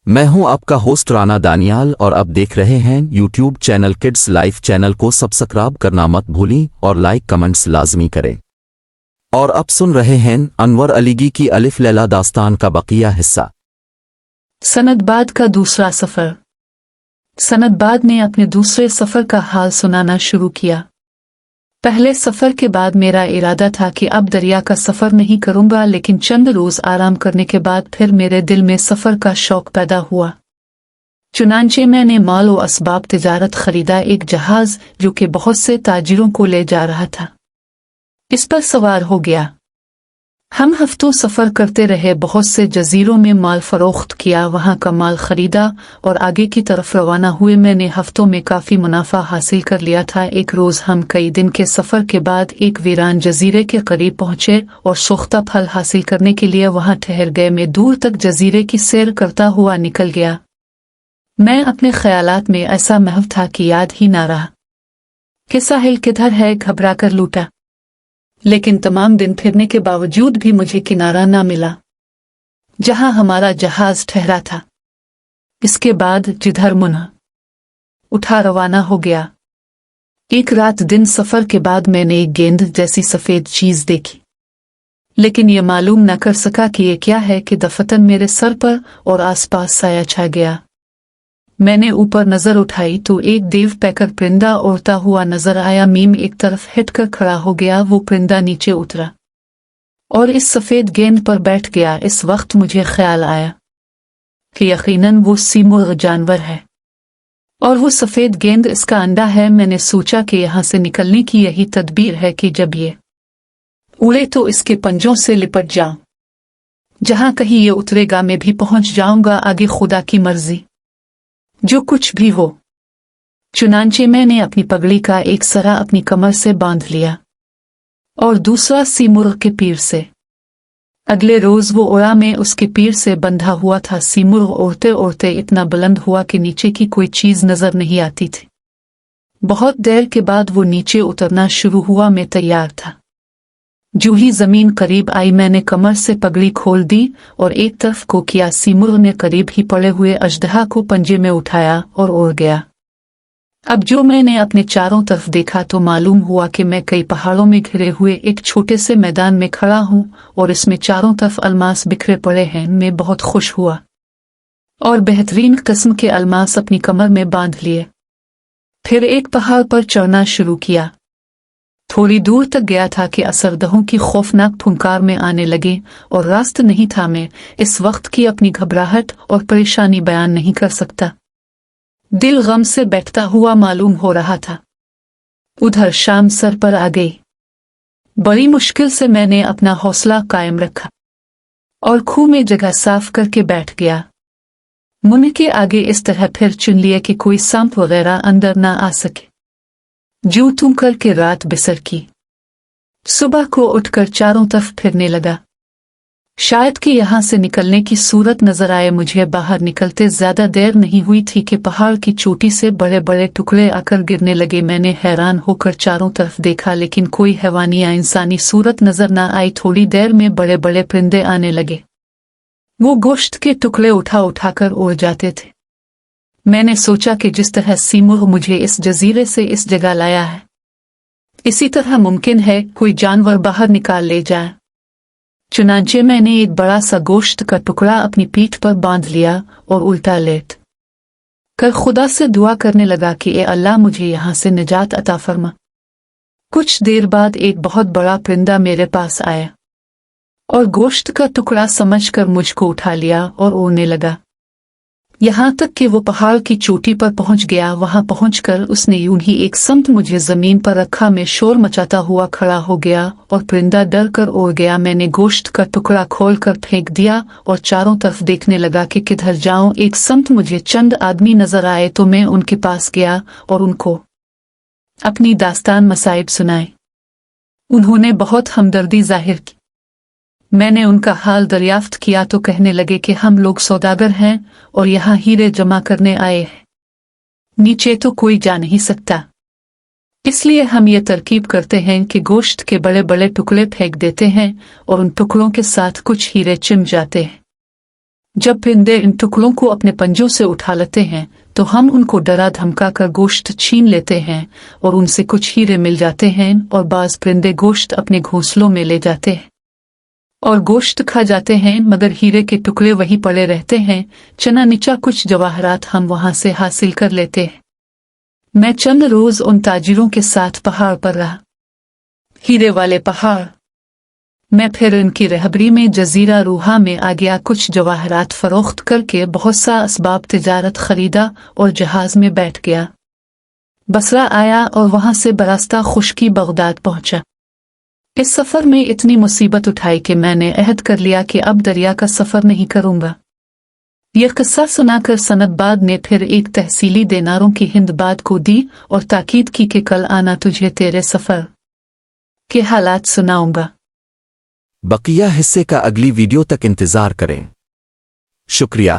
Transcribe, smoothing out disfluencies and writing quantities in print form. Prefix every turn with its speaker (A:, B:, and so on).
A: मैं हूं आपका होस्ट राना दानियाल और अब देख रहे हैं YouTube channel kids life. Channel को सब्सक्राइब करना मत भूलें और लाइक कमेंट्स लाजमी करें। और अब सुन रहे हैं अनवर अलीगी की अलिफ लैला दास्तान का बकिया हिस्सा।
B: सनदबाद का दूसरा सफर। सनदबाद ने अपने दूसरे सफर का हाल सुनाना शुरू किया। पहले सफर के बाद मेरा इरादा था कि अब दरिया का सफर नहीं करूंगा, लेकिन चंद रोज आराम करने के बाद फिर मेरे दिल में सफर का शौक पैदा हुआ। चुनांचे मैंने माल व असबाब तिजारत खरीदा, एक जहाज जो कि बहुत से ताजिरों को ले जा रहा था। इस पर सवार हो गया। हम हफ्तों सफर करते रहे, बहुत से जजीरों में माल फरोख्त किया, वहां का माल खरीदा और आगे की तरफ रवाना हुए। मैंने हफ्तों में काफी मुनाफा हासिल कर लिया था। एक रोज हम कई दिन के सफर के बाद एक वीरान जजीरे के करीब पहुंचे और सोख्ता फल हासिल करने के लिए वहां ठहर गए। मैं दूर तक जजीरे की सैर करता हुआ निकल गया। मैं अपने ख्यालात में ऐसा महव था कि याद ही ना रहा कि साहिल किधर है। घबरा कर लूटा, लेकिन तमाम दिन फिरने के बावजूद भी मुझे किनारा ना मिला जहां हमारा जहाज ठहरा था। इसके बाद जिधर मुन्ह उठा रवाना हो गया। एक रात दिन सफर के बाद मैंने एक गेंद जैसी सफेद चीज देखी, लेकिन यह मालूम न कर सका कि यह क्या है कि दफतन मेरे सर पर और आसपास साया छा गया। मैंने ऊपर नजर उठाई तो एक देव पैकर परिंदा उड़ता हुआ नजर आया। मीम एक तरफ हिटकर खड़ा हो गया। वो परिंदा नीचे उतरा और इस सफेद गेंद पर बैठ गया। इस वक्त मुझे ख्याल आया कि यकीनन वो सीमुर्ग जानवर है और वो सफेद गेंद इसका अंडा है। मैंने सोचा कि यहां से निकलने की यही तदबीर है कि जब ये उड़े तो इसके पंजों से लिपट जाऊं। जहां कहीं ये उतरेगा मैं भी पहुंच जाऊंगा। आगे खुदा की मर्जी, जो कुछ भी हो। चुनांचे मैंने अपनी पगड़ी का एक सरा अपनी कमर से बांध लिया और दूसरा सीमुर्ग के पीर से। अगले रोज वो उड़ा, मैं उसके पीर से बंधा हुआ था। सीमुर्ग उड़ते उड़ते इतना बुलंद हुआ कि नीचे की कोई चीज नजर नहीं आती थी। बहुत देर के बाद वो नीचे उतरना शुरू हुआ। मैं तैयार था। जो ही जमीन करीब आई मैंने कमर से पगड़ी खोल दी और एक तरफ को किया। सीमुर्ग ने करीब ही पड़े हुए अजदहा को पंजे में उठाया और उड़ गया। अब जो मैंने अपने चारों तरफ देखा तो मालूम हुआ कि मैं कई पहाड़ों में घिरे हुए एक छोटे से मैदान में खड़ा हूं और इसमें चारों तरफ अलमास बिखरे पड़े हैं। मैं बहुत खुश हुआ और बेहतरीन किस्म के अलमास अपनी कमर में बांध लिए। फिर एक पहाड़ पर चढ़ना शुरू किया। थोड़ी दूर तक गया था कि असरदहों की खौफनाक फुंकार में आने लगे और रास्ता नहीं था। मैं इस वक्त की अपनी घबराहट और परेशानी बयान नहीं कर सकता। दिल गम से बैठता हुआ मालूम हो रहा था। उधर शाम सर पर आ गई। बड़ी मुश्किल से मैंने अपना हौसला कायम रखा और खूह में जगह साफ करके बैठ गया। मुंह के आगे इस तरह फिर चुन लिया कि कोई सांप वगैरह अंदर ना आ सके। जूं तुम करके रात बिसर की। सुबह को उठकर चारों तरफ फिरने लगा, शायद कि यहां से निकलने की सूरत नजर आए मुझे। बाहर निकलते ज्यादा देर नहीं हुई थी कि पहाड़ की चोटी से बड़े बड़े टुकड़े आकर गिरने लगे। मैंने हैरान होकर चारों तरफ देखा, लेकिन कोई हैवानी या इंसानी सूरत नजर न आई। थोड़ी देर में बड़े बड़े परिंदे आने लगे। वो गोश्त के टुकड़े उठा उठाकर उड़ जाते थे। मैंने सोचा कि जिस तरह सीमुर्ग मुझे इस जजीरे से इस जगह लाया है, इसी तरह मुमकिन है कोई जानवर बाहर निकाल ले जाए। चुनांचे मैंने एक बड़ा सा गोश्त का टुकड़ा अपनी पीठ पर बांध लिया और उल्टा लेट कर खुदा से दुआ करने लगा कि ए अल्लाह मुझे यहां से निजात अता फरमा। कुछ देर बाद एक बहुत बड़ा परिंदा मेरे पास आया और गोश्त का टुकड़ा समझकर मुझको उठा लिया और उड़ने लगा, यहां तक कि वो पहाड़ की चोटी पर पहुंच गया। वहां पहुंचकर उसने यूं ही एक समत मुझे जमीन पर रखा। मैं शोर मचाता हुआ खड़ा हो गया और परिंदा डर कर उड़ गया। मैंने गोश्त का टुकड़ा खोलकर फेंक दिया और चारों तरफ देखने लगा कि किधर जाऊं। एक समत मुझे चंद आदमी नजर आए तो मैं उनके पास गया और उनको अपनी दास्तान मसाइब सुनाई। उन्होंने बहुत हमदर्दी जाहिर की। मैंने उनका हाल दरियाफ्त किया तो कहने लगे कि हम लोग सौदागर हैं और यहाँ हीरे जमा करने आए हैं। नीचे तो कोई जा नहीं सकता, इसलिए हम ये तरकीब करते हैं कि गोश्त के बड़े बड़े टुकड़े फेंक देते हैं और उन टुकड़ों के साथ कुछ हीरे चिम जाते हैं। जब परिंदे इन टुकड़ों को अपने पंजों से उठा लेते हैं तो हम उनको डरा धमका कर गोश्त छीन लेते हैं और उनसे कुछ हीरे मिल जाते हैं और बाज परिंदे गोश्त अपने घोंसलों में ले जाते हैं और गोश्त खा जाते हैं मगर हीरे के टुकड़े वहीं पड़े रहते हैं। चना नीचा कुछ जवाहरात हम वहां से हासिल कर लेते हैं। मैं चंद रोज उन ताजिरों के साथ पहाड़ पर रहा, हीरे वाले पहाड़। मैं फिर इनकी रहबरी में जजीरा रूहा में आ गया, कुछ जवाहरात फरोख्त करके बहुत सा असबाब तिजारत खरीदा और जहाज में बैठ गया। बसरा आया और वहां से बरास्ता खुश्की बगदाद पहुंचा। इस सफर में इतनी मुसीबत उठाई कि मैंने अहद कर लिया कि अब दरिया का सफर नहीं करूंगा। यह किस्सा सुनाकर सनदबाद ने फिर एक तहसीली देनारों की हिंदबाद को दी और ताकीद की कि कल आना, तुझे तेरे सफर के हालात सुनाऊंगा।
A: बकिया हिस्से का अगली वीडियो तक इंतजार करें। शुक्रिया।